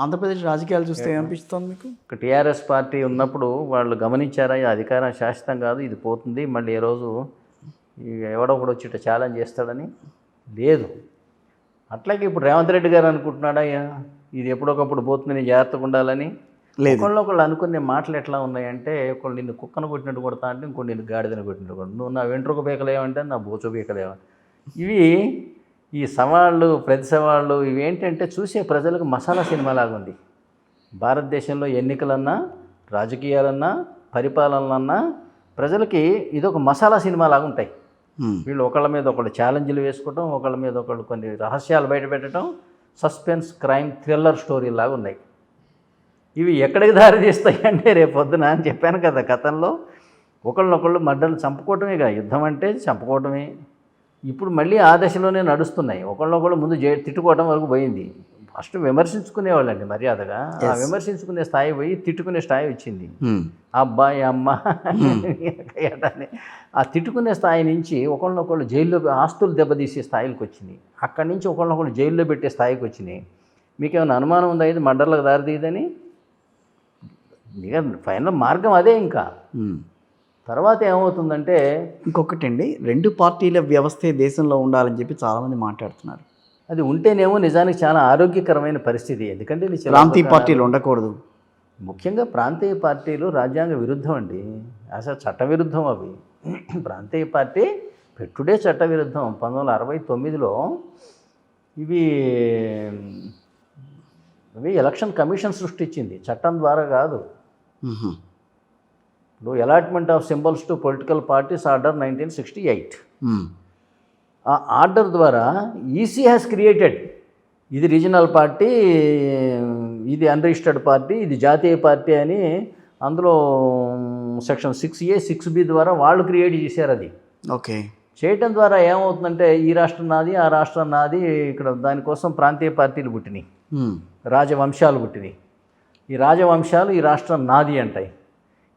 ఆంధ్రప్రదేశ్ రాజకీయాలు చూస్తే ఏమనిపిస్తుంది మీకు? టీఆర్ఎస్ పార్టీ ఉన్నప్పుడు వాళ్ళు గమనించారా ఈ అధికారం శాశ్వతం కాదు, ఇది పోతుంది, మళ్ళీ ఏ రోజు ఎవడో ఒకడు వచ్చి ఇట్లా ఛాలెంజ్ చేస్తాడని లేదు. అట్లాగే ఇప్పుడు రేవంత్ రెడ్డి గారు అనుకుంటున్నాడా ఇది ఎప్పుడొకప్పుడు పోతుంది, నేను జాగ్రత్తగా ఉండాలని? ఒకళ్ళు అనుకునే మాటలు ఎట్లా ఉన్నాయంటే, ఒకళ్ళు నిన్ను కుక్కను కొట్టినట్టు కొడతా అంటే ఇంకోటి నిన్ను గాడిదని కొట్టినట్టు కొడు, నువ్వు నా వెంట్రుక బీకలేవంటే నా బోచు బీకలేవా. ఇవి ఈ సవాళ్ళు, ప్రతి సవాళ్ళు ఇవేంటంటే చూసే ప్రజలకు మసాలా సినిమా లాగా ఉంది. భారతదేశంలో ఎన్నికలన్నా, రాజకీయాలన్నా, పరిపాలనలన్నా ప్రజలకి ఇదొక మసాలా సినిమా లాగా ఉంటాయి. వీళ్ళు ఒకళ్ళ మీద ఒకళ్ళు ఛాలెంజ్లు వేసుకోవటం, ఒకళ్ళ మీద ఒకళ్ళు కొన్ని రహస్యాలు బయటపెట్టడం, సస్పెన్స్, క్రైమ్, థ్రిల్లర్ స్టోరీ లాగా ఉన్నాయి. ఇవి ఎక్కడికి దారి తీస్తాయి అంటే రేపు పొద్దున అని చెప్పాను కదా గతంలో, ఒకళ్ళనొకళ్ళు మడ్డలు చంపుకోవటమేగా యుద్ధం అంటే, చంపుకోవటమే. ఇప్పుడు మళ్ళీ ఆ దశలోనే నడుస్తున్నాయి. ఒకళ్ళనొకళ్ళు ముందు తిట్టుకోవడం వరకు పోయింది. ఫస్ట్ విమర్శించుకునేవాళ్ళండి మర్యాదగా, ఆ విమర్శించుకునే స్థాయి పోయి తిట్టుకునే స్థాయి వచ్చింది. అబ్బాయి అమ్మ ఆ తిట్టుకునే స్థాయి నుంచి ఒకళ్ళనొకళ్ళు జైల్లో ఆస్తులు దెబ్బతీసే స్థాయికి వచ్చింది. అక్కడి నుంచి ఒకళ్ళనొకళ్ళు జైల్లో పెట్టే స్థాయికి వచ్చినాయి. మీకేమైనా అనుమానం ఉందా ఇది మర్డర్లకు దారి తీయదని? ఫైనల్ మార్గం అదే. ఇంకా తర్వాత ఏమవుతుందంటే ఇంకొకటండి, రెండు పార్టీల వ్యవస్థే దేశంలో ఉండాలని చెప్పి చాలామంది మాట్లాడుతున్నారు. అది ఉంటేనేమో నిజానికి చాలా ఆరోగ్యకరమైన పరిస్థితి. ఎందుకంటే ప్రాంతీయ పార్టీలు ఉండకూడదు. ముఖ్యంగా ప్రాంతీయ పార్టీలు రాజ్యాంగ విరుద్ధం అండి, అసలు చట్ట విరుద్ధం. అవి ప్రాంతీయ పార్టీ పెట్టుడే చట్ట విరుద్ధం. 1969లో ఇవి ఎలక్షన్ కమిషన్ సృష్టించింది, చట్టం ద్వారా కాదు. ఇప్పుడు allotment of symbols to political parties order 1968, ఆ ఆర్డర్ ద్వారా ఈసీ హ్యాస్ క్రియేటెడ్ ఇది రీజనల్ పార్టీ, ఇది అన్రిజిస్టర్డ్ పార్టీ, ఇది జాతీయ పార్టీ అని అందులో సెక్షన్ 6A 6B ద్వారా వాళ్ళు క్రియేట్ చేశారు. అది ఓకే చేయటం ద్వారా ఏమవుతుందంటే ఈ రాష్ట్రం నాది, ఆ రాష్ట్రం నాది, ఇక్కడ దానికోసం ప్రాంతీయ పార్టీలు పుట్టినాయి, రాజవంశాలు పుట్టినాయి. ఈ రాజవంశాలు ఈ రాష్ట్రం నాది అంటాయి.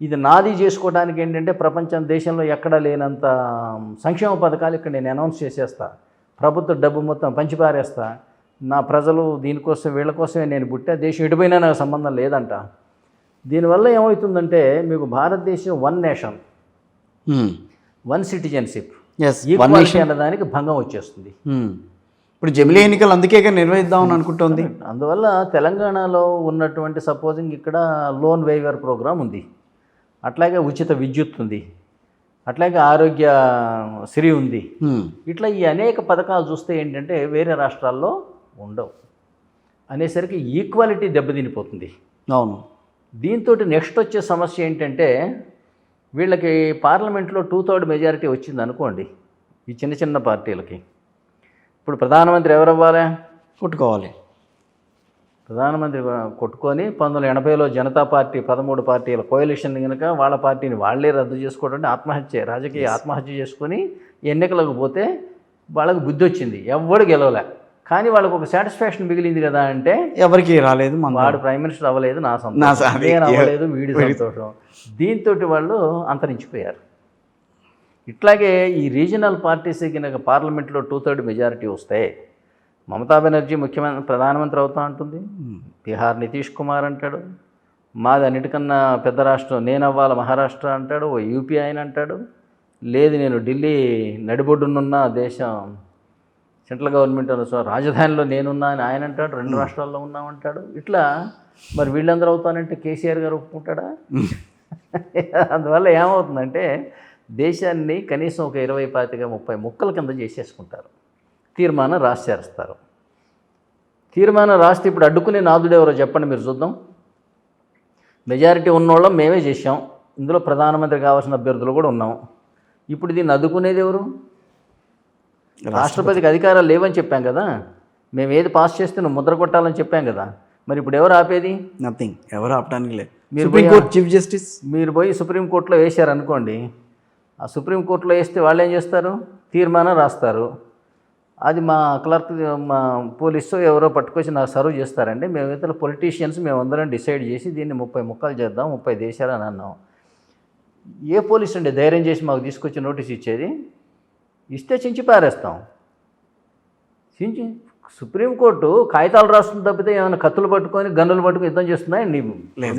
ఇది నాది చేసుకోవడానికి ఏంటంటే ప్రపంచం దేశంలో ఎక్కడా లేనంత సంక్షేమ పథకాలు ఇక్కడ నేను అనౌన్స్ చేసేస్తా, ప్రభుత్వ డబ్బు మొత్తం పంచిపారేస్తా, నా ప్రజలు దీనికోసం వీళ్ళ కోసమే నేను పుట్టా, దేశం ఎటుపోయినా నాకు సంబంధం లేదంట. దీనివల్ల ఏమవుతుందంటే మీకు భారతదేశం one nation one citizenship equality అన్నదానికి భంగం వచ్చేస్తుంది. ఇప్పుడు జమిలీ ఎన్నికలు అందుకే నిర్వహిద్దామని అనుకుంటుంది. అందువల్ల తెలంగాణలో ఉన్నటువంటి సపోజింగ్ ఇక్కడ లోన్ వేవర్ ప్రోగ్రామ్ ఉంది, అట్లాగే ఉచిత విద్యుత్ ఉంది, అట్లాగే ఆరోగ్య శ్రీ ఉంది. ఇట్లా ఈ అనేక పథకాలు చూస్తే ఏంటంటే వేరే రాష్ట్రాల్లో ఉండవు అనేసరికి ఈక్వాలిటీ దెబ్బతినిపోతుంది. అవును. దీంతో నెక్స్ట్ వచ్చే సమస్య ఏంటంటే వీళ్ళకి పార్లమెంట్లో 2/3 మెజారిటీ వచ్చింది అనుకోండి, ఈ చిన్న చిన్న పార్టీలకి. ఇప్పుడు ప్రధానమంత్రి ఎవరు అవ్వాలి? కొట్టుకోవాలి. ప్రధానమంత్రి కొట్టుకొని 1980లో జనతా పార్టీ 13 పార్టీల కోయలిషన్ కనుక వాళ్ళ పార్టీని వాళ్ళే రద్దు చేసుకోవడం అంటే ఆత్మహత్య, రాజకీయ ఆత్మహత్య చేసుకొని ఎన్నికలకు పోతే వాళ్ళకి బుద్ధి వచ్చింది, ఎవడు గెలవలే. కానీ వాళ్ళకు ఒక సాటిస్ఫాక్షన్ మిగిలింది కదా అంటే ఎవరికి రాలేదు, వాడు ప్రైమ్ మినిస్టర్ అవ్వలేదు, నా సంతోషం, నేను అవ్వలేదు, వీడి సంతోషం. దీంతో వాళ్ళు అంతరించిపోయారు. ఇట్లాగే ఈ రీజనల్ పార్టీస్ కనుక పార్లమెంట్లో 2/3 మెజారిటీ వస్తే మమతా బెనర్జీ ప్రధానమంత్రి అవుతా ఉంటుంది, బీహార్ నితీష్ కుమార్ అంటాడు, మాది అన్నిటికన్నా పెద్ద రాష్ట్రం నేను అవ్వాలి మహారాష్ట్ర అంటాడు, యూపీ ఆయన అంటాడు, లేదు నేను ఢిల్లీ నడిబొడ్డునున్న దేశం సెంట్రల్ గవర్నమెంట్ రాజధానిలో నేనున్నా అని ఆయన అంటాడు, 2 రాష్ట్రాల్లో ఉన్నామంటాడు. ఇట్లా మరి వీళ్ళందరూ అవుతానంటే కేసీఆర్ గారు ఒప్పుకుంటాడా? అందువల్ల ఏమవుతుందంటే దేశాన్ని కనీసం ఒక 20-25-30 ముక్కల కింద చేసేసుకుంటారు, తీర్మానం రాసి చేస్తారు. తీర్మానం రాస్తే ఇప్పుడు అడ్డుకునే నాదుడు ఎవరో చెప్పండి మీరు చూద్దాం. మెజారిటీ ఉన్నోళ్ళం మేమే చేసాం, ఇందులో ప్రధానమంత్రి కావాల్సిన అభ్యర్థులు కూడా ఉన్నాం. ఇప్పుడు దీన్ని అడ్డుకునేది ఎవరు? రాష్ట్రపతికి అధికారాలు లేవని చెప్పాం కదా, మేము ఏది పాస్ చేస్తే నువ్వు ముద్ర కొట్టాలని చెప్పాం కదా, మరి ఇప్పుడు ఎవరు ఆపేది? నథింగ్, ఎవరు ఆపడానికి లేదు. సుప్రీంకోర్టు చీఫ్ జస్టిస్ మీరు పోయి సుప్రీంకోర్టులో వేశారనుకోండి, ఆ సుప్రీంకోర్టులో వేస్తే వాళ్ళు ఏం చేస్తారు? తీర్మానం రాస్తారు, అది మా క్లర్క్ మా పోలీసు ఎవరో పట్టుకొచ్చి నాకు సర్వ్ చేస్తారండి, మేము ఇతర పొలిటీషియన్స్ మేమందరం డిసైడ్ చేసి దీన్ని 30 ముక్కలు చేద్దాం 30 దేశాలు అని అన్నాం. ఏ పోలీసు అండి ధైర్యం చేసి మాకు తీసుకొచ్చి నోటీస్ ఇచ్చేది? ఇస్తే చించి పారేస్తాం. చించి సుప్రీంకోర్టు కాగితాలు రాస్తుంది తప్పితే ఏమైనా కత్తులు పట్టుకొని గన్నులు పట్టుకొని యుద్ధం చేస్తున్నాయండి.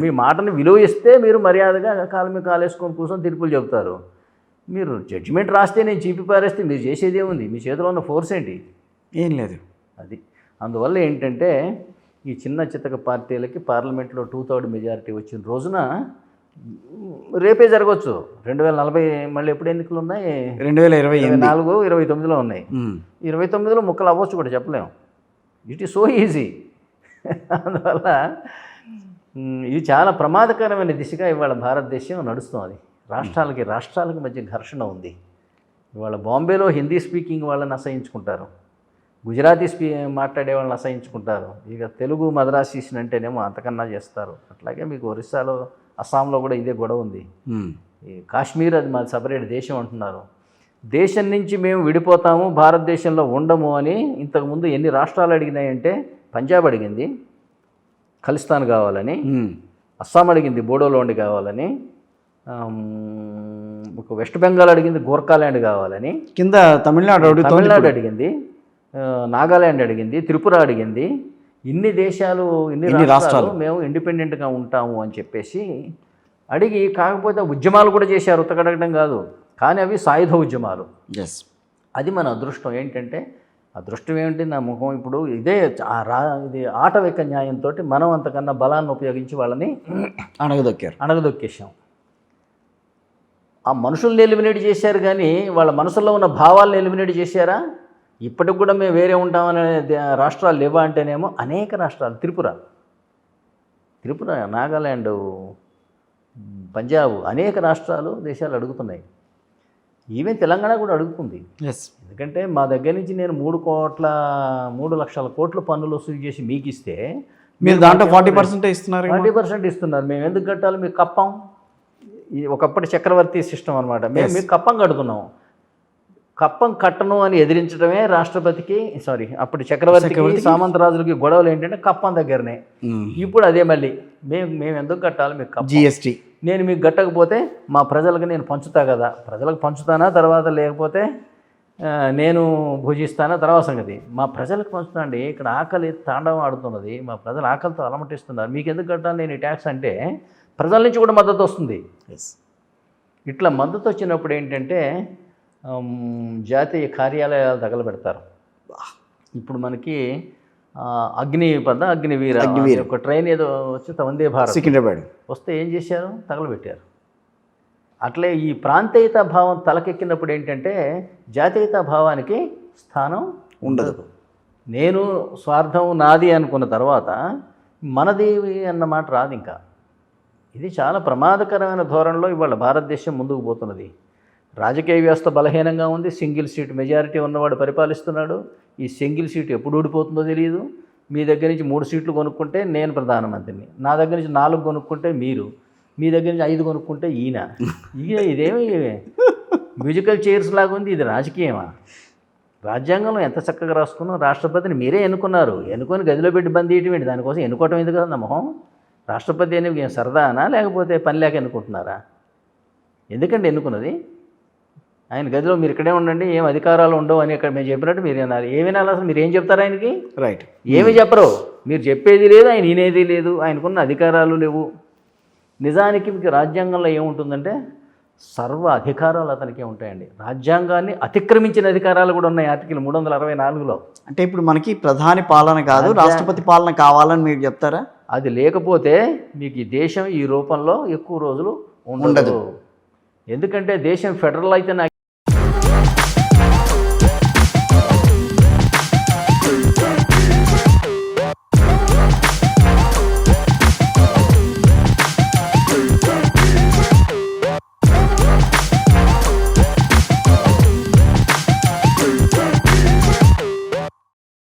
మీ మాటని విలువ ఇస్తే మీరు మర్యాదగా కాలు మీద కాలేసుకొని కూర్చొని తీర్పులు చెబుతారు. మీరు జడ్జిమెంట్ రాస్తే నేను చీపి పారేస్తే మీరు చేసేది ఏముంది? మీ చేతిలో ఉన్న ఫోర్స్ ఏంటి? ఏం లేదు. అది అందువల్ల ఏంటంటే ఈ చిన్న చితక పార్టీలకి పార్లమెంట్లో 2/3 మెజారిటీ వచ్చిన రోజున రేపే జరగవచ్చు. 2040 మళ్ళీ ఎప్పుడు ఎన్నికలు ఉన్నాయి? 2024, 29లో ఉన్నాయి. 29లో ముక్కలు అవ్వచ్చు కూడా చెప్పలేము. It is so easy. అందువల్ల ఇది చాలా ప్రమాదకరమైన దిశగా ఇవాళ భారతదేశం నడుస్తుంది. రాష్ట్రాలకి మధ్య ఘర్షణ ఉంది. ఇవాళ బాంబేలో హిందీ స్పీకింగ్ వాళ్ళని అసహించుకుంటారు, గుజరాతీ మాట్లాడే వాళ్ళని అసహించుకుంటారు. ఇక తెలుగు మద్రాసీస్ అంటేనేమో అంతకన్నా చేస్తారు. అట్లాగే మీకు ఒరిస్సాలో, అస్సాంలో కూడా ఇదే గొడవ ఉంది. ఈ కాశ్మీర్ అది మాది సపరేట్ దేశం అంటున్నారు. దేశం నుంచి మేము విడిపోతాము, భారతదేశంలో ఉండము అని ఇంతకుముందు ఎన్ని రాష్ట్రాలు అడిగినాయంటే, పంజాబ్ అడిగింది ఖలిస్తాన్ కావాలని, అస్సాం అడిగింది బోడోలాండ్ కావాలని, వెస్ట్ బెంగాల్ అడిగింది గోర్ఖాల్యాండ్ కావాలని, కింద తమిళనాడు అడిగింది, నాగాల్యాండ్ అడిగింది, త్రిపుర అడిగింది. ఇన్ని దేశాలు, ఇన్ని రాష్ట్రాలు మేము ఇండిపెండెంట్గా ఉంటాము అని చెప్పేసి అడిగి, కాకపోతే ఉద్యమాలు కూడా చేశారు, ఉతకడగడం కాదు, కానీ అవి సాయుధ ఉద్యమాలు. అది మన అదృష్టం. ఏంటంటే అదృష్టం ఏమిటి? నా ముఖం ఇప్పుడు ఇది ఆటవిక న్యాయంతో మనం అంతకన్నా బలాన్ని ఉపయోగించి వాళ్ళని అణగదొక్కేశాం. ఆ మనుషుల్ని ఎలిమినేట్ చేశారు, కానీ వాళ్ళ మనసులో ఉన్న భావాలను ఎలిమినేట్ చేశారా? ఇప్పటికి కూడా మేము వేరే ఉంటామనే రాష్ట్రాలు లేవా అంటేనేమో అనేక రాష్ట్రాలు, త్రిపుర, నాగాల్యాండ్, పంజాబ్, అనేక రాష్ట్రాలు, దేశాలు అడుగుతున్నాయి. ఈవెన్ తెలంగాణ కూడా అడుగుతుంది. ఎందుకంటే మా దగ్గర నుంచి నేను 3 లక్షల కోట్ల పన్నులు వసూలు చేసి మీకు ఇస్తే మీరు దాంట్లో 40% ఇస్తున్నారు. 40% ఇస్తున్నారు. మేము ఎందుకు కట్టాలి? మీకు కప్పం. ఒకప్పటి చక్రవర్తి సిస్టమ్ అనమాట. మేము మీకు కప్పం కడుతున్నాం. కప్పం కట్టను అని ఎదిరించడమే రాష్ట్రపతికి, అప్పుడు చక్రవర్తికి, సామంతరాజులకి గొడవలు ఏంటంటే కప్పం దగ్గరనే. ఇప్పుడు అదే మళ్ళీ మేము ఎందుకు కట్టాలి మీకు కప్పం? GST. నేను మీకు కట్టకపోతే మా ప్రజలకు నేను పంచుతా కదా, ప్రజలకు పంచుతానా తర్వాత, లేకపోతే నేను భుజిస్తానా తర్వాత సంగతి. మా ప్రజలకు పంచుతా అండి. ఇక్కడ ఆకలి తాండవం ఆడుతున్నది, మా ప్రజలు ఆకలితో అలమటిస్తున్నారు, మీకు ఎందుకు కట్టాలి నేను ఈ ట్యాక్స్ అంటే ప్రజల నుంచి కూడా మద్దతు వస్తుంది. ఇట్లా మద్దతు వచ్చినప్పుడు ఏంటంటే జాతీయ కార్యాలయాలు తగలబెడతారు. ఇప్పుడు మనకి అగ్నివీర ఒక ట్రైన్ ఏదో వచ్చి వందే భారత్ సికింద్రాబాద్ వస్తే ఏం చేశారు? తగలబెట్టారు. అట్లే ఈ ప్రాంతీయత భావం తలకెక్కినప్పుడు ఏంటంటే జాతీయత భావానికి స్థానం ఉండదు. నేను స్వార్థం నాది అనుకున్న తర్వాత మనది అన్నమాట రాదు ఇంకా. ఇది చాలా ప్రమాదకరమైన ధోరణిలో ఇవాళ భారతదేశం ముందుకు పోతున్నది. రాజకీయ వ్యవస్థ బలహీనంగా ఉంది. సింగిల్ సీట్ మెజారిటీ ఉన్నవాడు పరిపాలిస్తున్నాడు. ఈ సింగిల్ సీట్ ఎప్పుడు ఊడిపోతుందో తెలియదు. మీ దగ్గర నుంచి 3 సీట్లు కొనుక్కుంటే నేను ప్రధానమంత్రిని, నా దగ్గర నుంచి 4 కొనుక్కుంటే మీరు, మీ దగ్గర నుంచి 5 కొనుక్కుంటే ఈయన. ఇదేమి మ్యూజికల్ చైర్స్ లాగా ఉంది. ఇది రాజకీయమా? రాజ్యాంగంలో ఎంత చక్కగా రాసుకున్నాం. రాష్ట్రపతిని మీరే ఎన్నుకున్నారు. ఎన్నుకొని గదిలో పెట్టి బంద్ చేయటం, దానికోసం ఎన్నుకోవటం ఎందుకు కదా మొహం? రాష్ట్రపతి అని సరదానా లేకపోతే పని లేక ఎన్నుకుంటున్నారా? ఎందుకంటే ఎన్నుకున్నది ఆయన గదిలో మీరు ఇక్కడే ఉండండి, ఏం అధికారాలు ఉండవు అని ఇక్కడ మేము చెప్పినట్టు మీరు వినాలి. ఏమి వినాలి అసలు? మీరు ఏం చెప్తారు ఆయనకి? ఏమి చెప్పరు. మీరు చెప్పేది లేదు, ఆయన వినేది లేదు, ఆయనకున్న అధికారాలు లేవు. నిజానికి మీకు రాజ్యాంగంలో ఏముంటుందంటే సర్వ అధికారాలు అతనికే ఉంటాయండి. రాజ్యాంగాన్ని అతిక్రమించిన అధికారాలు కూడా ఉన్నాయి ఆర్టికల్ 364లో. అంటే ఇప్పుడు మనకి ప్రధాని పాలన కాదు, రాష్ట్రపతి పాలన కావాలని మీరు చెప్తారా? అది లేకపోతే మీకు ఈ దేశం ఈ రూపంలో ఎక్కువ రోజులు ఉండదు. ఎందుకంటే దేశం ఫెడరల్ అయితే